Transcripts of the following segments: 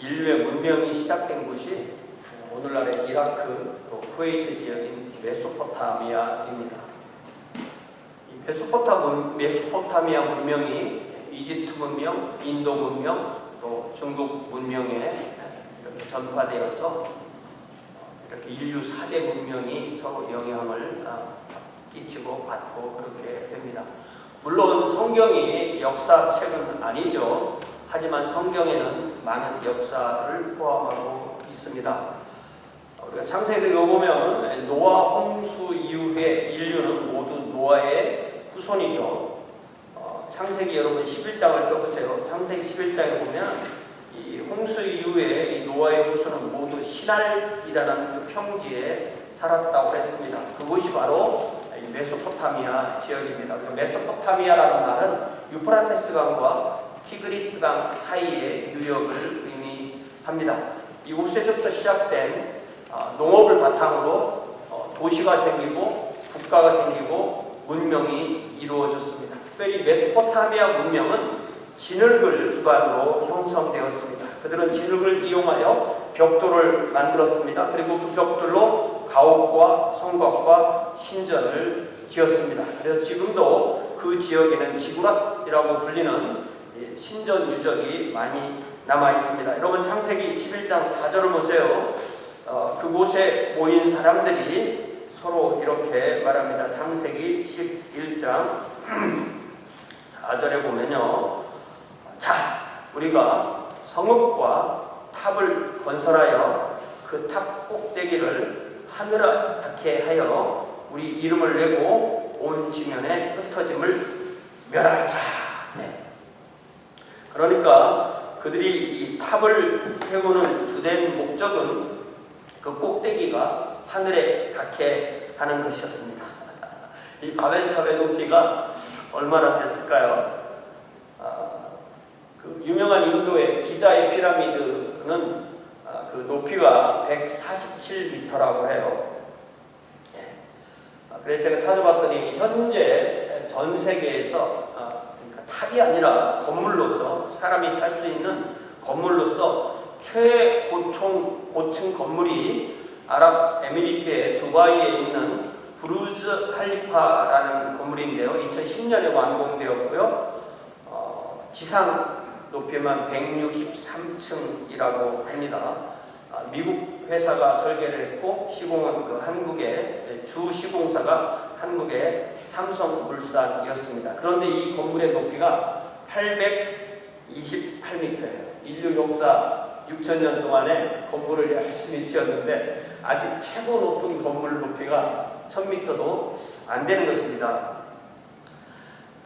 인류의 문명이 시작된 곳이 오늘날의 이라크, 또 쿠웨이트 지역인 메소포타미아입니다. 이 메소포타미아 문명이 이집트 문명, 인도 문명, 또 중국 문명에 이렇게 전파되어서 이렇게 인류 4대 문명이 서로 영향을 끼치고 받고 그렇게 됩니다. 물론 성경이 역사책은 아니죠. 하지만 성경에는 많은 역사를 포함하고 있습니다. 우리가 창세기를 보면 노아 홍수 이후에 인류는 모두 노아의 후손이죠. 창세기 여러분 11장을 펴보세요. 창세기 11장에 보면 이 홍수 이후에 이 노아의 후손은 모두 시날이라는 그 평지에 살았다고 했습니다. 그곳이 바로 메소포타미아 지역입니다. 메소포타미아라는 말은 유프라테스 강과 티그리스 강 사이의 유역을 의미합니다. 이곳에서부터 시작된 농업을 바탕으로 도시가 생기고 국가가 생기고 문명이 이루어졌습니다. 특별히 메소포타미아 문명은 진흙을 기반으로 형성되었습니다. 그들은 진흙을 이용하여 벽돌을 만들었습니다. 그리고 그 벽돌로 가옥과 성곽과 신전을 지었습니다. 그래서 지금도 그 지역에는 지구랏이라고 불리는 신전 유적이 많이 남아 있습니다. 여러분 창세기 11장 4절을 보세요. 그곳에 모인 사람들이 서로 이렇게 말합니다. 창세기 11장 4절에 보면요. 자, 우리가 성읍과 탑을 건설하여 그 탑 꼭대기를 하늘에 닿게 하여 우리 이름을 내고 온 지면에 흩어짐을 멸하자. 네. 그러니까 그들이 이 탑을 세우는 주된 목적은 그 꼭대기가 하늘에 닿게 하는 것이었습니다. 이 바벨탑의 높이가 얼마나 됐을까요? 그 유명한 인도의 기자의 피라미드는 그 높이가 147m라고 해요. 그래서 제가 찾아봤더니 현재 전 세계에서 그러니까 탑이 아니라 건물로서 사람이 살 수 있는 건물로서 최고층 건물이 아랍에미리트의 두바이에 있는 부르즈 칼리파라는 건물인데요. 2010년에 완공되었고요. 지상 높이만 163층이라고 합니다. 미국 회사가 설계를 했고 시공은 그 한국의 주 시공사가 한국의 삼성물산이었습니다. 그런데 이 건물의 높이가 828m예요. 인류 역사 6,000년 동안에 건물을 열심히 지었는데 아직 최고 높은 건물 높이가 1000m도 안 되는 것입니다.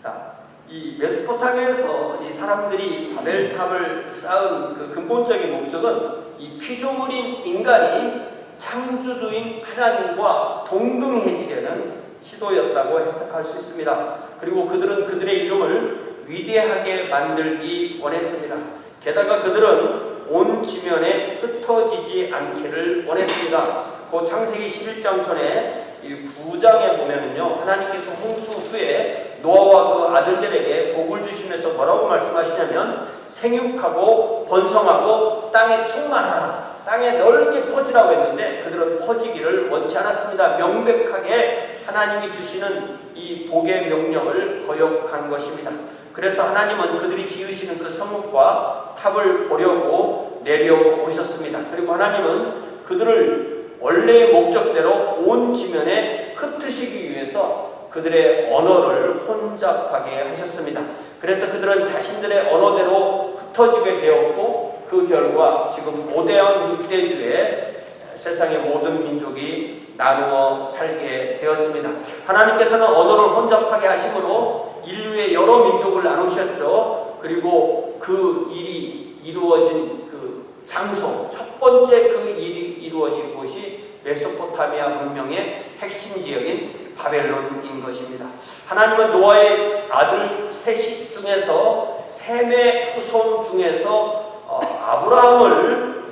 자, 이 메소포타미아에서 이 사람들이 바벨탑을 쌓은 그 근본적인 목적은 이 피조물인 인간이 창조주인 하나님과 동등해지려는 시도였다고 해석할 수 있습니다. 그리고 그들은 그들의 이름을 위대하게 만들기 원했습니다. 게다가 그들은 온 지면에 흩어지지 않기를 원했습니다. 그 창세기 11장 전에 이 9장에 보면은요, 하나님께서 홍수 후에 노아와 그 아들들에게 복을 주시면서 뭐라고 말씀하시냐면 생육하고 번성하고 땅에 충만하라, 땅에 넓게 퍼지라고 했는데 그들은 퍼지기를 원치 않았습니다. 명백하게 하나님이 주시는 이 복의 명령을 거역한 것입니다. 그래서 하나님은 그들이 지으시는 그 성읍과 탑을 보려고 내려오셨습니다. 그리고 하나님은 그들을 원래의 목적대로 온 지면에 흩으시기 위해서 그들의 언어를 혼잡하게 하셨습니다. 그래서 그들은 자신들의 언어대로 흩어지게 되었고 그 결과 지금 모대한 육대주에 세상의 모든 민족이 나누어 살게 되었습니다. 하나님께서는 언어를 혼잡하게 하심으로 인류의 여러 민족을 나누셨죠. 그리고 그 일이 이루어진 그 장소, 첫 번째 그 일이 이루어진 곳이 메소포타미아 문명의 핵심 지역인 바벨론인 것입니다. 하나님은 노아의 아들 셋 중에서 셈의 후손 중에서 아브라함을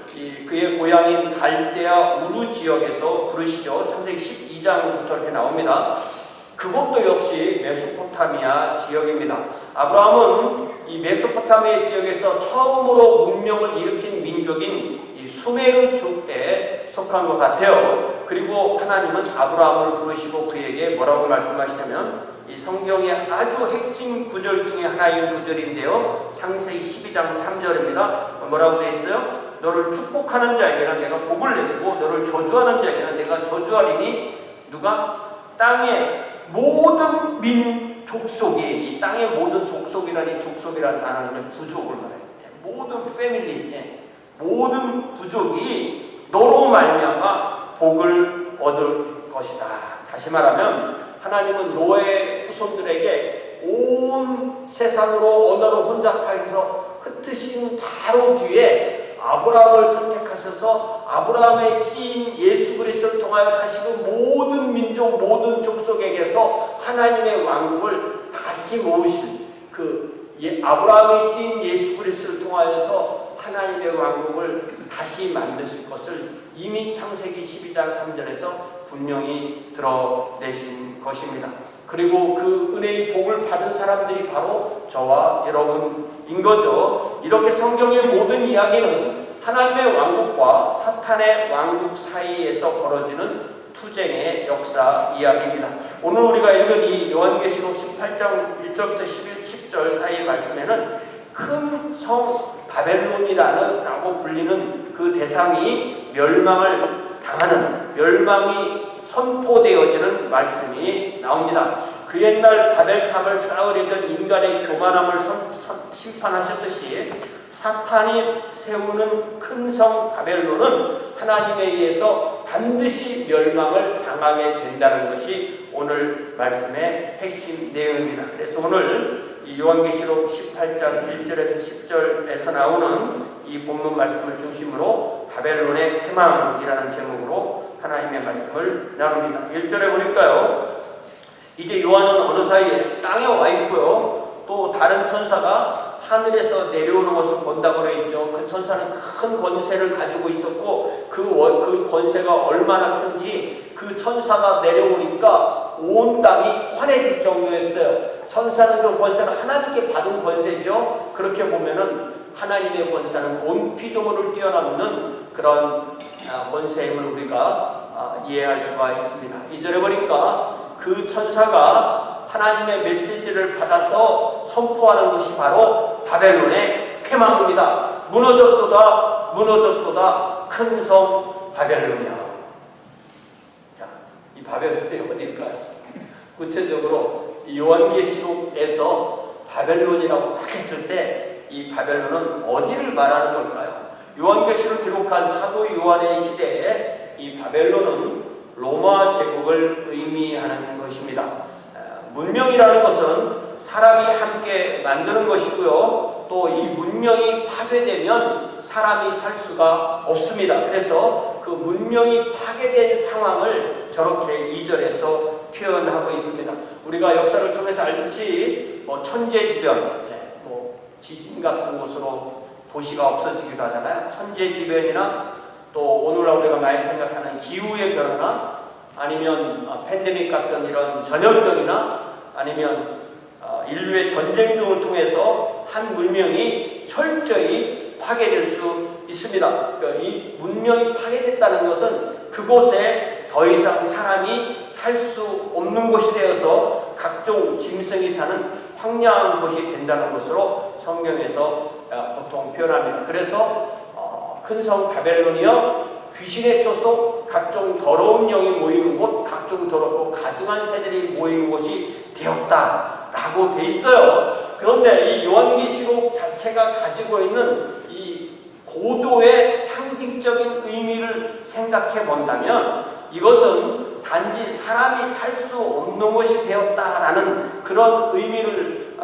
그의 고향인 갈대아 우르 지역에서 부르시죠. 창세기 12장부터 이렇게 나옵니다. 그것도 역시 메소포타미아 지역입니다. 아브라함은 이 메소포타미아 지역에서 처음으로 문명을 일으킨 민족이 속한 것 같아요. 그리고 하나님은 아브라함을 부르시고 그에게 뭐라고 말씀하시냐면 이 성경의 아주 핵심 구절 중에 하나인 구절인데요. 창세기 12장 3절입니다. 뭐라고 되어 있어요? 너를 축복하는 자에게는 내가 복을 내리고 너를 저주하는 자에게는 내가 저주하리니 누가? 땅의 모든 민족속이, 이 땅의 모든 족속이라는 단어는 부족을 말해요. 모든 패밀리, 모든 부족이 너로 말미암아 복을 얻을 것이다. 다시 말하면 하나님은 노아의 후손들에게 온 세상으로 언어로 혼잡하여서 흩으신 바로 뒤에 아브라함을 선택하셔서 아브라함의 씨인 예수 그리스도를 통하여 다시금 모든 민족 모든 족속에게서 하나님의 왕국을 다시 모으신 아브라함의 씨인 예수 그리스도를 통하여서 하나님의 왕국을 다시 만드실 것을 이미 창세기 12장 3절에서 분명히 드러내신 것입니다. 그리고 그 은혜의 복을 받은 사람들이 바로 저와 여러분인 거죠. 이렇게 성경의 모든 이야기는 하나님의 왕국과 사탄의 왕국 사이에서 벌어지는 투쟁의 역사 이야기입니다. 오늘 우리가 읽은 이 요한계시록 18장 1절부터 10절 사이의 말씀에는 큰 성 바벨론이라고 불리는 그 대상이 멸망을 당하는, 멸망이 선포되어지는 말씀이 나옵니다. 그 옛날 바벨탑을 쌓으려던 인간의 교만함을 심판하셨듯이 사탄이 세우는 큰 성 바벨론은 하나님에 의해서 반드시 멸망을 당하게 된다는 것이 오늘 말씀의 핵심 내용입니다. 그래서 오늘 이 요한계시록 18장 1절에서 10절에서 나오는 이 본문 말씀을 중심으로 바벨론의 패망이라는 제목으로 하나님의 말씀을 나눕니다. 1절에 보니까요, 이제 요한은 어느 사이에 땅에 와 있고요, 또 다른 천사가 하늘에서 내려오는 것을 본다고 되어 있죠. 그 천사는 큰 권세를 가지고 있었고 그 권세가 얼마나 큰지 그 천사가 내려오니까 온 땅이 환해질 정도였어요. 천사는 그 권세는 하나님께 받은 권세죠. 그렇게 보면은 하나님의 권세는 온 피조물을 뛰어넘는 그런 권세임을 우리가 이해할 수가 있습니다. 2절에 보니까 그 천사가 하나님의 메시지를 받아서 선포하는 것이 바로 바벨론의 패망입니다. 무너졌도다, 무너졌도다, 큰 성 바벨론이야. 자, 이 바벨론이 어딜까요? 구체적으로 이 요한계시록에서 바벨론이라고 딱 했을 때 이 바벨론은 어디를 말하는 걸까요? 요한계시록을 기록한 사도 요한의 시대에 이 바벨론은 로마 제국을 의미하는 것입니다. 문명이라는 것은 사람이 함께 만드는 것이고요, 또 이 문명이 파괴되면 사람이 살 수가 없습니다. 그래서 그 문명이 파괴된 상황을 저렇게 2절에서 표현하고 있습니다. 우리가 역사를 통해서 알듯이 천재지변, 지진 같은 곳으로 도시가 없어지기도 하잖아요. 천재지변이나 또 오늘 우리가 많이 생각하는 기후의 변화나 아니면 팬데믹 같은 이런 전염병이나 아니면 인류의 전쟁 등을 통해서 한 문명이 철저히 파괴될 수 있습니다. 그러니까 이 문명이 파괴됐다는 것은 그곳에 더 이상 사람이 살 수 없는 곳이 되어서 각종 짐승이 사는 황량한 곳이 된다는 것으로 성경에서 보통 표현합니다. 그래서 큰 성 바벨론이여 귀신의 초속 각종 더러운 영이 모이는 곳, 각종 더럽고 가증한 새들이 모이는 곳이 되었다라고 돼 있어요. 그런데 이 요한계시록 자체가 가지고 있는 이 고도의 상징적인 의미를 생각해 본다면 이것은 단지 사람이 살 수 없는 것이 되었다라는 그런 의미를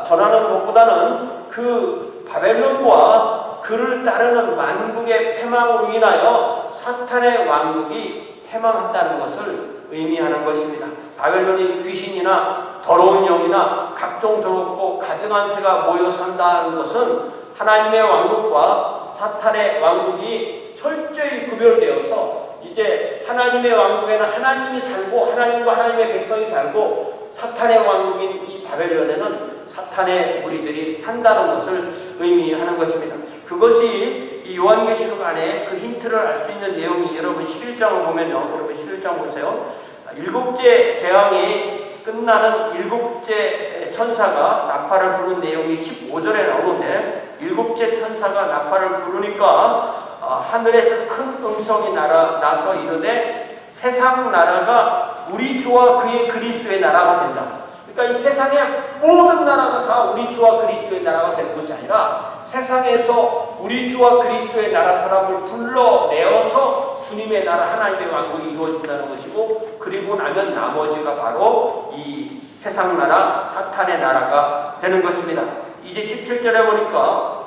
전하는 것보다는 그 바벨론과 그를 따르는 만국의 패망으로 인하여 사탄의 왕국이 패망한다는 것을 의미하는 것입니다. 바벨론이 귀신이나 더러운 영이나 각종 더럽고 가증한 새가 모여 산다는 것은 하나님의 왕국과 사탄의 왕국이 철저히 구별되어서 이제 하나님의 왕국에는 하나님이 살고 하나님과 하나님의 백성이 살고 사탄의 왕국인 이 바벨론에는 사탄의 무리들이 산다는 것을 의미하는 것입니다. 그것이 이 요한계시록 안에 그 힌트를 알 수 있는 내용이 여러분 11장을 보면요. 여러분 11장 보세요. 일곱째 재앙이 끝나는 일곱째 천사가 나팔을 부는 내용이 15절에 나오는데, 일곱째 천사가 나팔을 부르니까 하늘에서 큰 음성이 나서 이르되 세상 나라가 우리 주와 그의 그리스도의 나라가 된다. 그러니까 이 세상의 모든 나라가 다 우리 주와 그리스도의 나라가 되는 것이 아니라 세상에서 우리 주와 그리스도의 나라 사람을 불러내어서 주님의 나라 하나님의 왕국이 이루어진다는 것이고, 그리고 나면 나머지가 바로 이 세상 나라 사탄의 나라가 되는 것입니다. 이제 17절에 보니까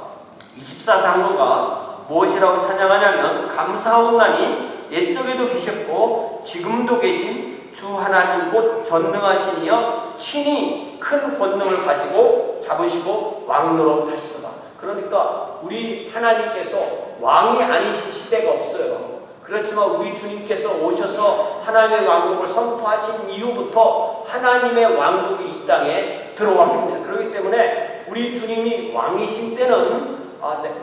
24장로가 무엇이라고 찬양하냐면, 감사하옵나니 옛적에도 계셨고 지금도 계신 주 하나님 곧 전능하신 이여 친히 큰 권능을 가지고 잡으시고 왕노릇 하시도다. 그러니까 우리 하나님께서 왕이 아니신 시대가 없어요. 그렇지만 우리 주님께서 오셔서 하나님의 왕국을 선포하신 이후부터 하나님의 왕국이 이 땅에 들어왔습니다. 그렇기 때문에 우리 주님이 왕이신 때는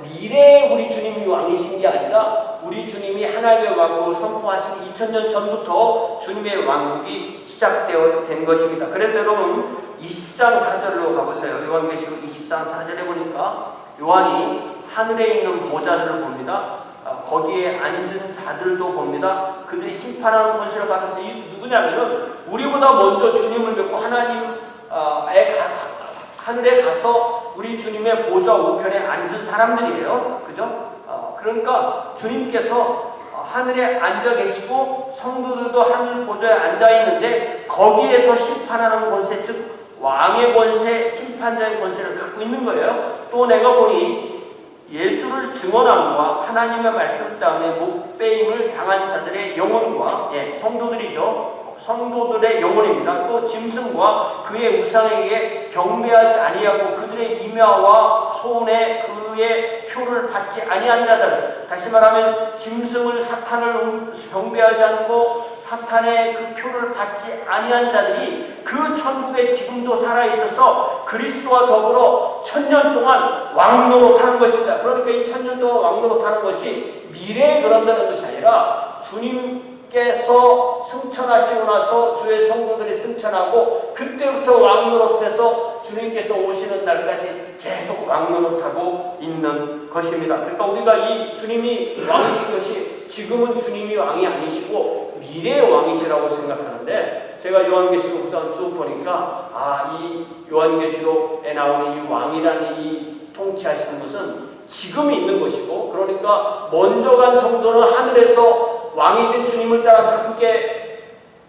미래에 우리 주님이 왕이신 게 아니라 우리 주님이 하나님의 왕국을 선포하신 2000년 전부터 주님의 왕국이 시작되어 된 것입니다. 그래서 여러분 20장 4절로 가보세요. 요한계시록 20장 4절에 보니까 요한이 하늘에 있는 보좌들을 봅니다. 거기에 앉은 자들도 봅니다. 그들이 심판하는 권세를 받았어요. 이 누구냐면은 우리보다 먼저 주님을 믿고 하늘에 가서 우리 주님의 보좌 우편에 앉은 사람들이에요. 그죠? 그러니까 주님께서 하늘에 앉아 계시고 성도들도 하늘 보좌에 앉아 있는데 거기에서 심판하는 권세, 즉 왕의 권세, 심판자의 권세를 갖고 있는 거예요. 또 내가 보니 예수를 증언함과 하나님의 말씀 때문에 목배임을 당한 자들의 영혼과, 성도들이죠. 성도들의 영혼입니다. 또 짐승과 그의 우상에게 경배하지 아니하고 그들의 임야와 소원에 그의 표를 받지 아니한 자들, 다시 말하면 짐승을 사탄을 경배하지 않고 사탄의 그 표를 받지 아니한 자들이 그 천국에 지금도 살아있어서 그리스도와 더불어 1000년 동안 왕노릇하는 것입니다. 그러니까 이 1000년 동안 왕노릇하는 것이 미래에 그런다는 것이 아니라 주님께서 승천하시고 나서 주의 성도들이 승천하고 그때부터 왕노릇해서 주님께서 오시는 날까지 계속 왕노릇하고 있는 것입니다. 그러니까 우리가 이 주님이 왕이신 것이 지금은 주님이 왕이 아니시고 미래의 왕이시라고 생각하는데, 제가 요한계시록 쭉 보니까 이 요한계시록에 나오는 이 왕이라는 이 통치하시는 것은 지금이 있는 것이고, 그러니까 먼저 간 성도는 하늘에서 왕이신 주님을 따라서 함께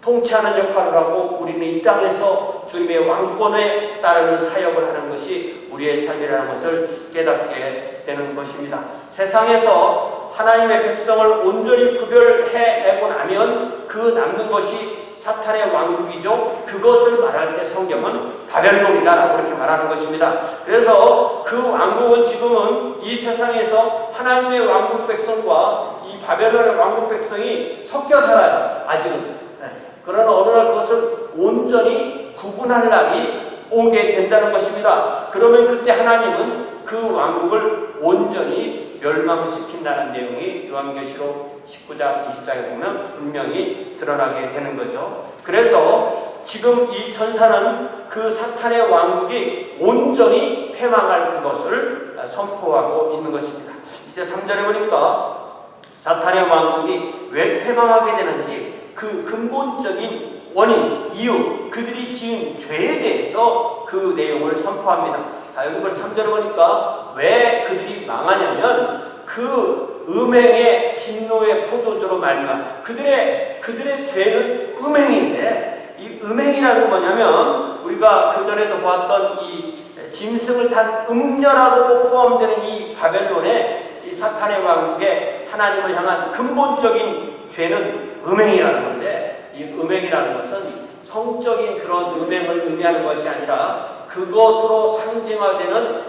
통치하는 역할을 하고 우리는 이 땅에서 주님의 왕권에 따르는 사역을 하는 것이 우리의 삶이라는 것을 깨닫게 되는 것입니다. 세상에서 하나님의 백성을 온전히 구별해내고 나면 그 남는 것이 사탄의 왕국이죠. 그것을 말할 때 성경은 바벨론이다라고 이렇게 말하는 것입니다. 그래서 그 왕국은 지금은 이 세상에서 하나님의 왕국 백성과 이 바벨론의 왕국 백성이 섞여 살아요. 아직은. 그러나 어느 날 그것을 온전히 구분할 날이 오게 된다는 것입니다. 그러면 그때 하나님은 그 왕국을 온전히 멸망시킨다는 내용이 요한계시록 19장 20장에 보면 분명히 드러나게 되는 거죠. 그래서 지금 이 천사는 그 사탄의 왕국이 온전히 패망할 그것을 선포하고 있는 것입니다. 이제 3절에 보니까 사탄의 왕국이 왜 패망하게 되는지 그 근본적인 원인, 이유, 그들이 지은 죄에 대해서 그 내용을 선포합니다. 자, 여기 3절에 보니까 왜 그들이 망하냐면 그 음행의 진노의 포도주로 말미암아 그들의 죄는 음행인데, 이 음행이라는 건 뭐냐면 우리가 그전에도 보았던 이 짐승을 탄 음녀라고도 포함되는 이 바벨론의 이 사탄의 왕국에 하나님을 향한 근본적인 죄는 음행이라는 건데, 이 음행이라는 것은 성적인 그런 음행을 의미하는 것이 아니라 그것으로 상징화되는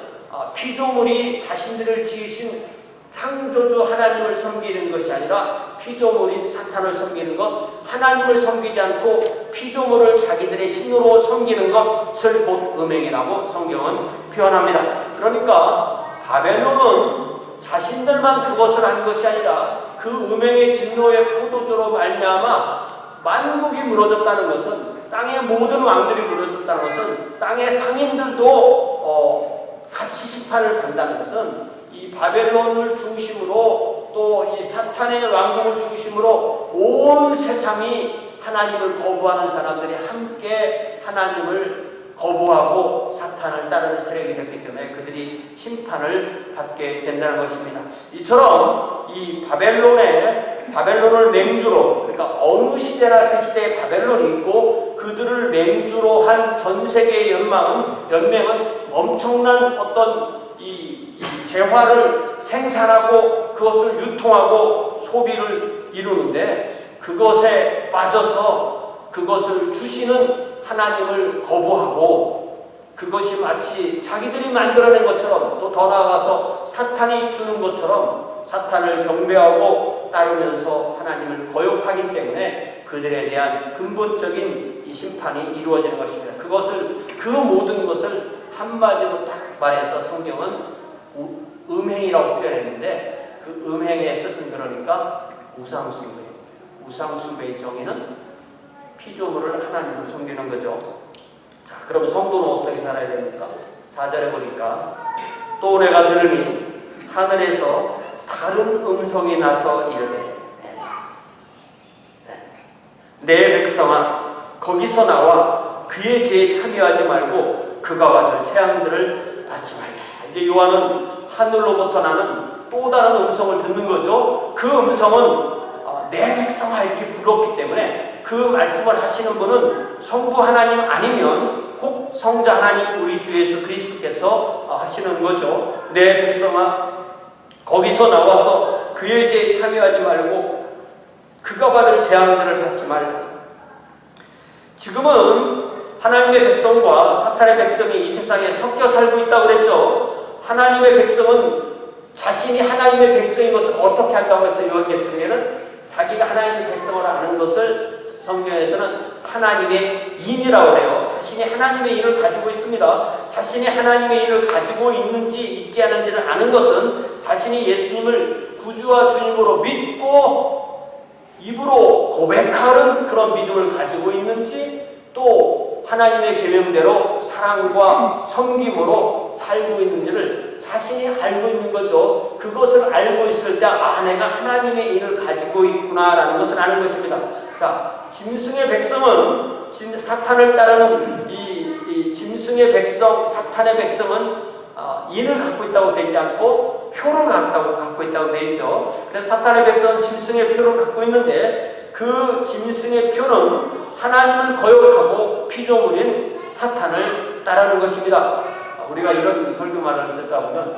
피조물이 자신들을 지으신 창조주 하나님을 섬기는 것이 아니라 피조물인 사탄을 섬기는 것, 하나님을 섬기지 않고 피조물을 자기들의 신으로 섬기는 것을 곧 음행이라고 성경은 표현합니다. 그러니까 바벨론은 자신들만 그것을 한 것이 아니라 그 음행의 진노의 포도주로 말미암아 만국이 무너졌다는 것은, 땅의 모든 왕들이 무너졌다는 것은, 땅의 상인들도 같이 심판을 받는다는 것은, 이 바벨론을 중심으로 또 이 사탄의 왕국을 중심으로 온 세상이 하나님을 거부하는 사람들이 함께 하나님을 거부하고 사탄을 따르는 세력이 됐기 때문에 그들이 심판을 받게 된다는 것입니다. 이처럼 이 바벨론을 맹주로, 그러니까 어느 시대나 그 시대에 바벨론이 있고 그들을 맹주로 한 전 세계의 연맹은 엄청난 어떤 이 재화를 생산하고 그것을 유통하고 소비를 이루는데, 그것에 빠져서 그것을 주시는 하나님을 거부하고 그것이 마치 자기들이 만들어낸 것처럼, 또 더 나아가서 사탄이 주는 것처럼 사탄을 경배하고 따르면서 하나님을 거역하기 때문에 그들에 대한 근본적인 이 심판이 이루어지는 것입니다. 그 모든 것을 한마디로 딱 말해서 성경은 음행이라고 표현했는데, 그 음행의 뜻은 그러니까 우상숭배. 우상숭배의 정의는 피조물을 하나님으로 섬기는 거죠. 자, 그럼 성도는 어떻게 살아야 됩니까? 4절에 보니까 또 내가 들으니 하늘에서 다른 음성이 나서 이르되 내 백성아 거기서 나와 그의 죄에 참여하지 말고 그가 받을 재앙들을 받지 말라. 이제 요한은 하늘로부터 나는 또 다른 음성을 듣는 거죠. 그 음성은 내 백성아 이렇게 불렀기 때문에 그 말씀을 하시는 분은 성부 하나님 아니면 혹 성자 하나님 우리 주 예수 그리스도께서 하시는 거죠. 내 백성아 거기서 나와서 그의 죄에 참여하지 말고 그가 받을 재앙들을 받지 말라. 지금은 하나님의 백성과 사탄의 백성이 이 세상에 섞여 살고 있다고 그랬죠. 하나님의 백성은 자신이 하나님의 백성인 것을 어떻게 한다고 했어요? 요한계시록에는 자기가 하나님의 백성을 아는 것을 성경에서는 하나님의 인이라고 해요. 자신이 하나님의 인을 가지고 있습니다. 자신이 하나님의 인을 가지고 있는지 있지 않은지를 아는 것은 자신이 예수님을 구주와 주님으로 믿고 입으로 고백하는 그런 믿음을 가지고 있는지, 또 하나님의 계명대로 사랑과 섬김으로 살고 있는지를 자신이 알고 있는 거죠. 그것을 알고 있을 때 내가 하나님의 인을 가지고 있구나라는 것을 아는 것입니다. 자, 짐승의 백성은 사탄을 따르는 이 짐승의 백성, 사탄의 백성은 인을 갖고 있다고 되지 않고 표를 갖고 있다고 되어 있죠. 그래서 사탄의 백성은 짐승의 표를 갖고 있는데 그 짐승의 표는 하나님을 거역하고 피조물인 사탄을 따르는 것입니다. 우리가 이런 설교말을 듣다 보면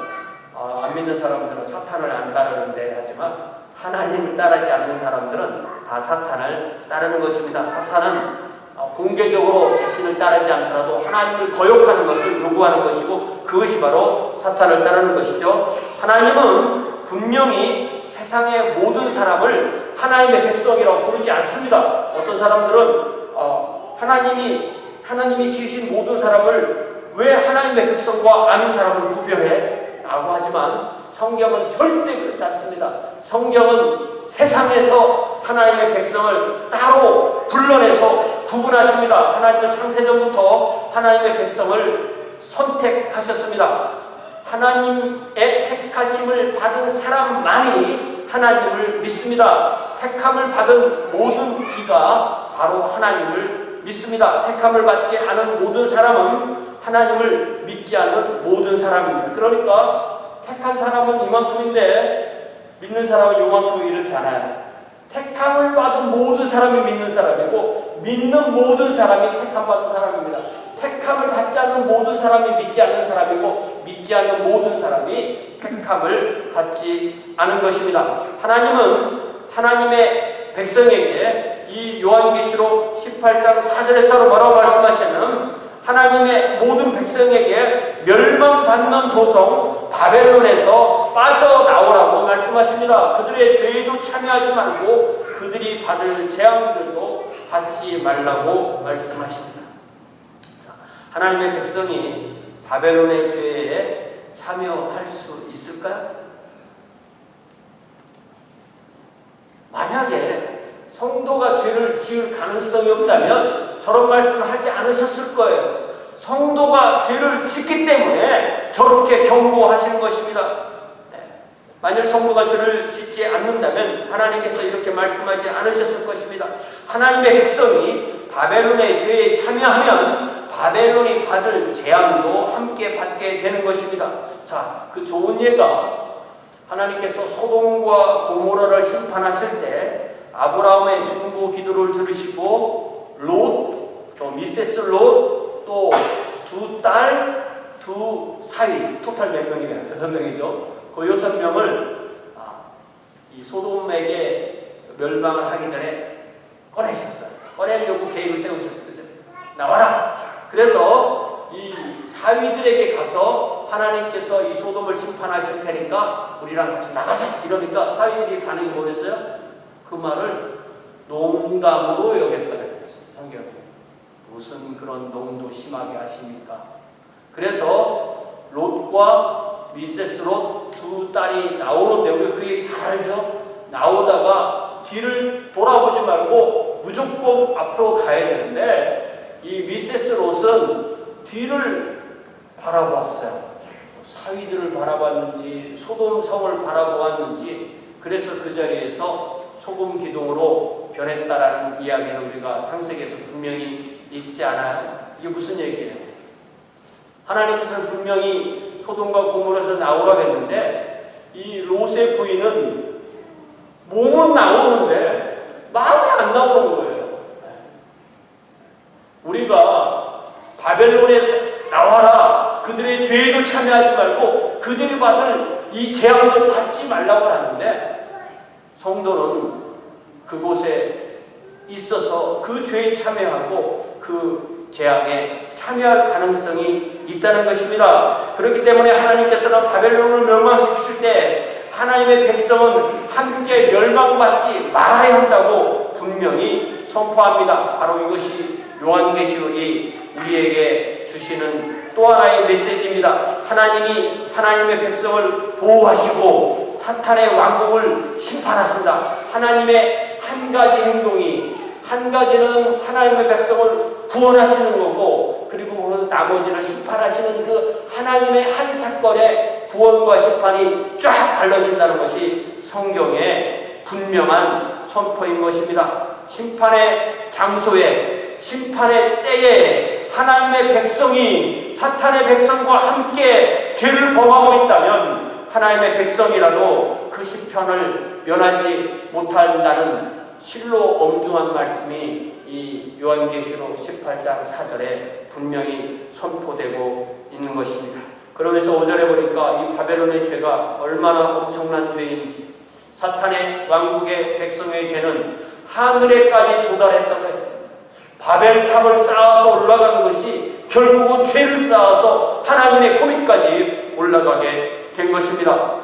안 믿는 사람들은 사탄을 안 따르는데 하지만 하나님을 따르지 않는 사람들은 다 사탄을 따르는 것입니다. 사탄은 공개적으로 자신을 따르지 않더라도 하나님을 거역하는 것을 요구하는 것이고 그것이 바로 사탄을 따르는 것이죠. 하나님은 분명히 세상의 모든 사람을 하나님의 백성이라고 부르지 않습니다. 어떤 사람들은 하나님이 지으신 모든 사람을 왜 하나님의 백성과 아닌 사람을 구별해? 라고 하지만 성경은 절대 그렇지 않습니다. 성경은 세상에서 하나님의 백성을 따로 불러내서 구분하십니다. 하나님은 창세전부터 하나님의 백성을 선택하셨습니다. 하나님의 택하심을 받은 사람만이 하나님을 믿습니다. 택함을 받은 모든 이가 바로 하나님을 믿습니다. 택함을 받지 않은 모든 사람은 하나님을 믿지 않는 모든 사람입니다. 그러니까 택한 사람은 이만큼인데 믿는 사람은 요만큼 이렇지 않아요. 택함을 받은 모든 사람이 믿는 사람이고 믿는 모든 사람이 택함받은 사람입니다. 택함을 받지 않는 모든 사람이 믿지 않는 사람이고 믿지 않는 모든 사람이 택함을 받지 않은 것입니다. 하나님은 하나님의 백성에게 이 요한계시록 18장 4절에서 뭐라고 말씀하시냐면 하나님의 모든 백성에게 멸망받는 도성 바벨론에서 빠져나오라고 말씀하십니다. 그들의 죄에도 참여하지 말고 그들이 받을 재앙들도 받지 말라고 말씀하십니다. 하나님의 백성이 바벨론의 죄에 참여할 수 있을까요? 성도가 죄를 지을 가능성이 없다면 저런 말씀을 하지 않으셨을 거예요. 성도가 죄를 짓기 때문에 저렇게 경고하시는 것입니다. 만일 성도가 죄를 짓지 않는다면 하나님께서 이렇게 말씀하지 않으셨을 것입니다. 하나님의 백성이 바벨론의 죄에 참여하면 바벨론이 받을 재앙도 함께 받게 되는 것입니다. 자, 그 좋은 예가 하나님께서 소돔과 고모라를 심판하실 때 아브라함의 중보 기도를 들으시고 롯, 또 미세스 롯, 또 두 딸, 두 사위, 토탈 몇 명이면 6명이죠. 그 6명을 이 소돔에게 멸망을 하기 전에 꺼내셨어요. 꺼내려고 계획을 세우셨어요. 나와라! 그래서 이 사위들에게 가서 하나님께서 이 소돔을 심판하실 테니까 우리랑 같이 나가자! 이러니까 사위들이 반응이 뭐였어요? 그 말을 농담으로 여겼다는 거예요. 성경에. 무슨 그런 농도 심하게 하십니까? 그래서 롯과 미세스 롯 두 딸이 나오는데 우리 그 얘기 잘 알죠? 나오다가 뒤를 돌아보지 말고 무조건 앞으로 가야 되는데 이 미세스 롯은 뒤를 바라보았어요. 사위들을 바라봤는지 소돔 성을 바라보았는지 그래서 그 자리에서 소금 기둥으로 변했다라는 이야기를 우리가 창세기에서 분명히 읽지 않아요? 이게 무슨 얘기예요? 하나님께서는 분명히 소돔과 고모라에서 나오라고 했는데 이 롯의 부인은 몸은 나오는데 마음이 안 나오는 거예요. 우리가 바벨론에서 나와라. 그들의 죄에도 참여하지 말고 그들이 받을 이 재앙도 받지 말라고 하는데 성도는 그곳에 있어서 그 죄에 참여하고 그 재앙에 참여할 가능성이 있다는 것입니다. 그렇기 때문에 하나님께서는 바벨론을 멸망시키실 때 하나님의 백성은 함께 멸망받지 말아야 한다고 분명히 선포합니다. 바로 이것이 요한계시록이 우리에게 주시는 또 하나의 메시지입니다. 하나님이 하나님의 백성을 보호하시고 사탄의 왕국을 심판하신다. 하나님의 한 가지 행동이 한 가지는 하나님의 백성을 구원하시는 거고 그리고 나머지를 심판하시는 그 하나님의 한 사건에 구원과 심판이 쫙 갈라진다는 것이 성경의 분명한 선포인 것입니다. 심판의 장소에 심판의 때에 하나님의 백성이 사탄의 백성과 함께 죄를 범하고 있다면 하나님의 백성이라도 그 심판을 면하지 못한다는 실로 엄중한 말씀이 이 요한계시록 18장 4절에 분명히 선포되고 있는 것입니다. 그러면서 5절에 보니까 이 바벨론의 죄가 얼마나 엄청난 죄인지 사탄의 왕국의 백성의 죄는 하늘에까지 도달했다고 했습니다. 바벨탑을 쌓아서 올라간 것이 결국은 죄를 쌓아서 하나님의 고민까지 올라가게 된 것입니다.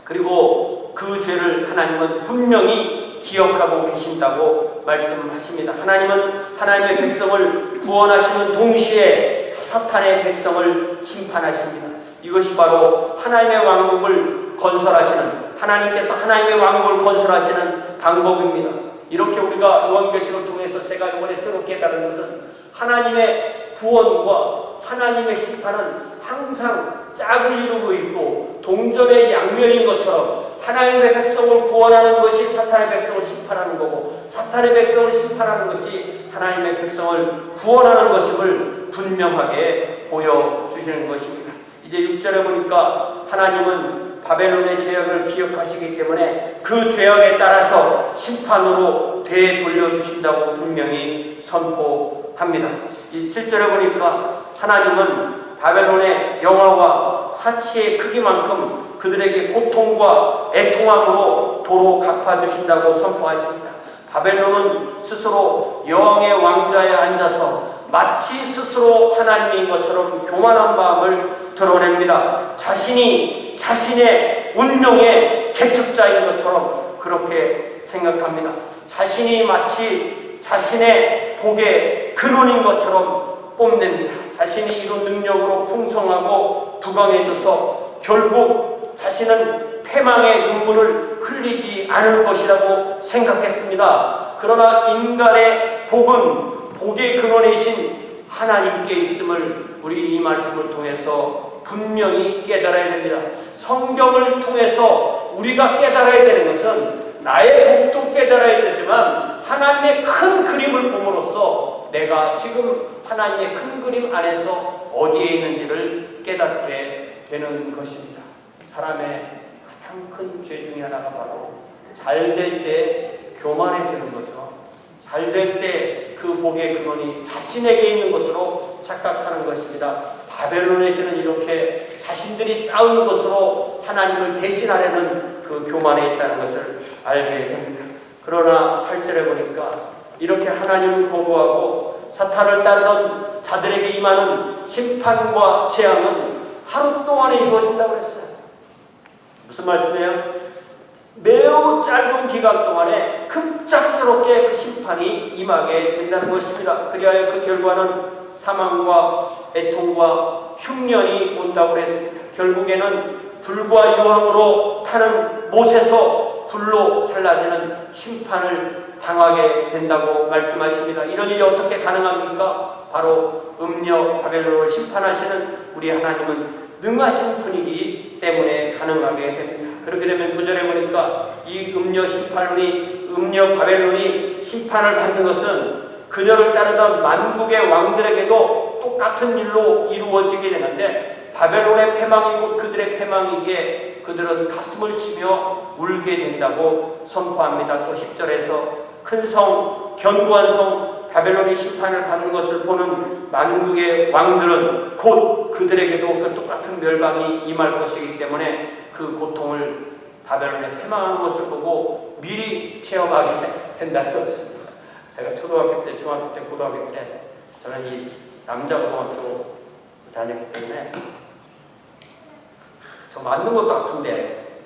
그리고 그 죄를 하나님은 분명히 기억하고 계신다고 말씀하십니다. 하나님은 하나님의 백성을 구원하시는 동시에 사탄의 백성을 심판하십니다. 이것이 바로 하나님의 왕국을 건설하시는 하나님께서 하나님의 왕국을 건설하시는 방법입니다. 이렇게 우리가 요한계시록을 통해서 제가 이번에 새롭게 깨달은 것은 하나님의 구원과 하나님의 심판은 항상 짝을 이루고 있고 동전의 양면인 것처럼 하나님의 백성을 구원하는 것이 사탄의 백성을 심판하는 거고 사탄의 백성을 심판하는 것이 하나님의 백성을 구원하는 것임을 분명하게 보여주시는 것입니다. 이제 6절에 보니까 하나님은 바벨론의 죄악을 기억하시기 때문에 그 죄악에 따라서 심판으로 되돌려주신다고 분명히 선포합니다. 이 7절에 보니까 하나님은 바벨론의 영화와 사치의 크기만큼 그들에게 고통과 애통함으로 도로 갚아주신다고 선포하십니다. 바벨론은 스스로 여왕의 왕좌에 앉아서 마치 스스로 하나님인 것처럼 교만한 마음을 드러냅니다. 자신이 자신의 운명의 개척자인 것처럼 그렇게 생각합니다. 자신이 마치 자신의 복의 근원인 것처럼 뽐냅니다. 자신이 이룬 능력으로 풍성하고 부강해져서 결국 자신은 패망의 눈물을 흘리지 않을 것이라고 생각했습니다. 그러나 인간의 복은 복의 근원이신 하나님께 있음을 우리 이 말씀을 통해서 분명히 깨달아야 됩니다. 성경을 통해서 우리가 깨달아야 되는 것은 나의 복도 깨달아야 되지만 하나님의 큰 그림을 봄으로써 내가 지금 하나님의 큰 그림 안에서 어디에 있는지를 깨닫게 되는 것입니다. 사람의 가장 큰 죄 중에 하나가 바로 잘 될 때 교만해지는 거죠. 잘 될 때 그 복의 근원이 자신에게 있는 것으로 착각하는 것입니다. 바벨론에서는 이렇게 자신들이 쌓은 것으로 하나님을 대신하려는 그 교만에 있다는 것을 알게 됩니다. 그러나 8절에 보니까 이렇게 하나님을 거부하고 사탄을 따르던 자들에게 임하는 심판과 재앙은 하루 동안에 이루어진다고 했어요. 무슨 말씀이에요? 매우 짧은 기간 동안에 급작스럽게 그 심판이 임하게 된다는 것입니다. 그리하여 그 결과는 사망과 애통과 흉년이 온다고 했습니다. 결국에는 불과 유황으로 타는 못에서 불로 살라지는 심판을 당하게 된다고 말씀하십니다. 이런 일이 어떻게 가능합니까? 바로 음녀 바벨론을 심판하시는 우리 하나님은 능하신 분이기 때문에 가능하게 됩니다. 그렇게 되면 9절에 보니까 이 음녀 바벨론이 심판을 받는 것은 그녀를 따르던 만국의 왕들에게도 똑같은 일로 이루어지게 되는데 바벨론의 패망이 곧 그들의 패망이기에 그들은 가슴을 치며 울게 된다고 선포합니다. 또 10절에서 큰 성, 견고한 성 바벨론이 심판을 받는 것을 보는 만국의 왕들은 곧 그들에게도 그 똑같은 멸망이 임할 것이기 때문에 그 고통을 바벨론에 패망하는 것을 보고 미리 체험하게 된다는 것입니다. 제가 초등학교 때, 중학교 때, 고등학교 때 저는 이 남자고등학교 다녔기 때문에 저 맞는 것도 아픈데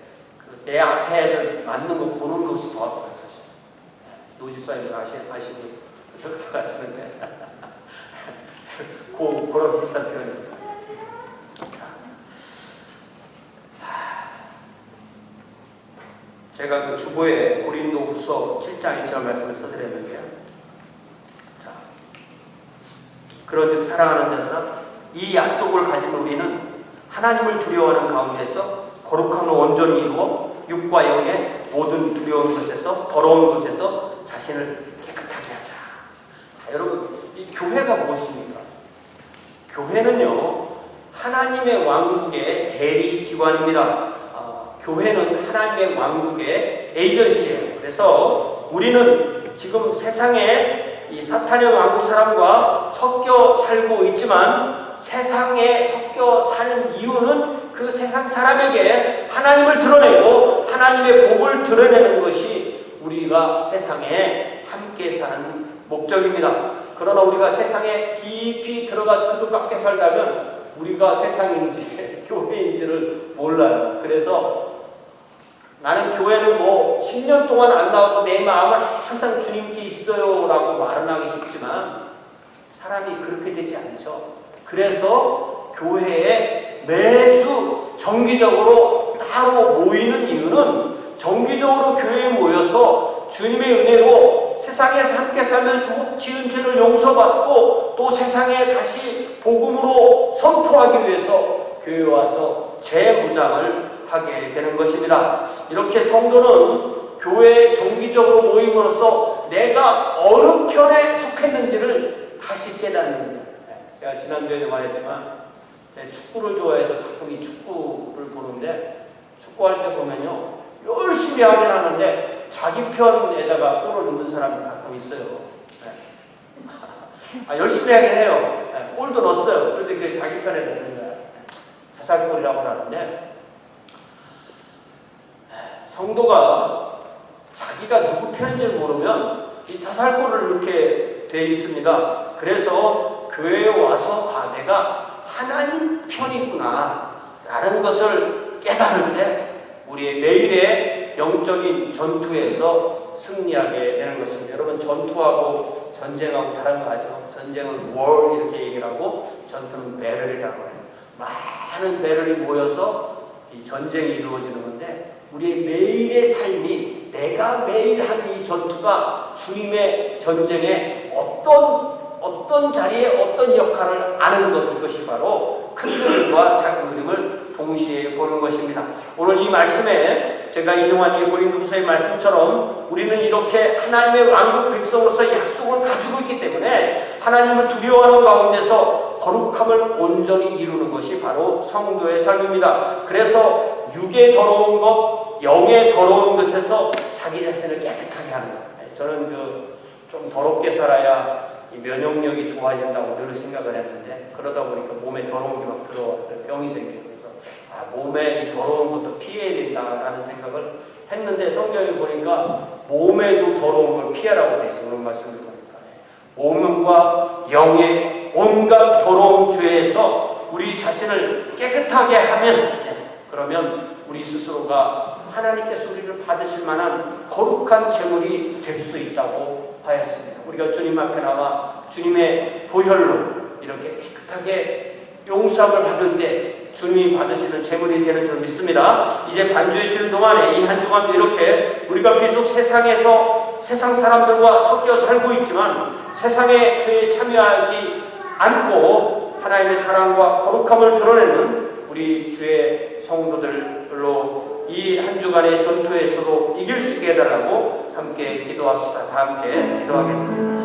내 앞에 애들 맞는 거 보는 것이 더 아파요. 사실. 노집사님도 아시는 그것도 아시는데 그런 비슷한 표현입니다. 제가 그 주보에 고린도후서 7장 1절 말씀을 써드렸는데요. 자, 그런즉 사랑하는 자들아, 이 약속을 가진 우리는 하나님을 두려워하는 가운데서 거룩함을 온전히 이루어 육과 영의 모든 두려운 것에서 더러운 것에서 자신을 깨끗하게 하자. 자, 여러분, 이 교회가 무엇입니까? 교회는요, 하나님의 왕국의 대리 기관입니다. 교회는 하나님의 왕국의 에이전시예요. 그래서 우리는 지금 세상에 이 사탄의 왕국 사람과 섞여 살고 있지만 세상에 섞여 사는 이유는 그 세상 사람에게 하나님을 드러내고 하나님의 복을 드러내는 것이 우리가 세상에 함께 사는 목적입니다. 그러나 우리가 세상에 깊이 들어가서 그 밖에 살다면 우리가 세상인지 교회인지를 몰라요. 그래서 나는 교회를 10년 동안 안 나와도 내 마음은 항상 주님께 있어요 라고 말은 하기 쉽지만 사람이 그렇게 되지 않죠. 그래서 교회에 매주 정기적으로 따로 모이는 이유는 정기적으로 교회에 모여서 주님의 은혜로 세상에서 함께 살면서 지은 죄를 용서받고 또 세상에 다시 복음으로 선포하기 위해서 교회에 와서 재무장을 하게 되는 것입니다. 이렇게 성도는 교회에 정기적으로 모임으로써 내가 어느 편에 속했는지를 다시 깨닫는 겁니다. 제가 지난주에도 말했지만 제가 축구를 좋아해서 가끔 이 축구를 보는데 축구할 때 보면요 열심히 하긴 하는데 자기 편에다가 골을 넣는 사람이 가끔 있어요. 열심히 하긴 해요. 골도 넣었어요. 그런데 그게 자기 편에 넣는 거야. 자살골이라고 하는데 성도가 자기가 누구 편인지를 모르면 이 자살골을 넣게 돼 있습니다. 그래서 교회에 와서 내가 하나님 편이구나 라는 것을 깨달을 때 우리의 매일의 영적인 전투에서 승리하게 되는 것입니다. 여러분 전투하고 전쟁하고 다른 거 아죠? 전쟁은 war 이렇게 얘기를 하고 전투는 배럴이라고 해요. 많은 배럴이 모여서 이 전쟁이 이루어지는 건데 우리의 매일의 삶이 내가 내가 매일 하는 이 전투가 주님의 전쟁에 어떤 자리에 어떤 역할을 아는 것, 이것이 바로 큰 그림과 작은 그림을 동시에 보는 것입니다. 오늘 이 말씀에 제가 인용한 이 고린도후서의 말씀처럼 우리는 이렇게 하나님의 왕국 백성으로서 약속을 가지고 있기 때문에 하나님을 두려워하는 가운데서 거룩함을 온전히 이루는 것이 바로 성도의 삶입니다. 그래서 육의 더러운 것, 영의 더러운 것에서 자기 자신을 깨끗하게 하는 것. 저는 좀 더럽게 살아야 이 면역력이 좋아진다고 늘 생각을 했는데, 그러다 보니까 몸에 더러운 게 막 들어와 병이 생겨요. 그래서 몸에 이 더러운 것도 피해야 된다라는 생각을 했는데, 성경에 보니까 몸에도 더러운 걸 피하라고 되어 있어요. 그런 말씀을 보니까 몸과 영의 온갖 더러운 죄에서 우리 자신을 깨끗하게 하면, 그러면 우리 스스로가 하나님께서 우리를 받으실 만한 거룩한 제물이 될 수 있다고 하였습니다. 우리가 주님 앞에 나와 주님의 보혈로 이렇게 깨끗하게 용서함을 받을 때 주님이 받으시는 제물이 되는 줄 믿습니다. 이제 반주에 쉬는 동안에 이 한 주간도 이렇게 우리가 비록 세상에서 세상 사람들과 섞여 살고 있지만 세상의 죄에 참여하지 않고 하나님의 사랑과 거룩함을 드러내는 우리 주의 성도들로 이 한 주간의 전투에서도 이길 수 있게 해달라고 함께 기도합시다. 다 함께 기도하겠습니다.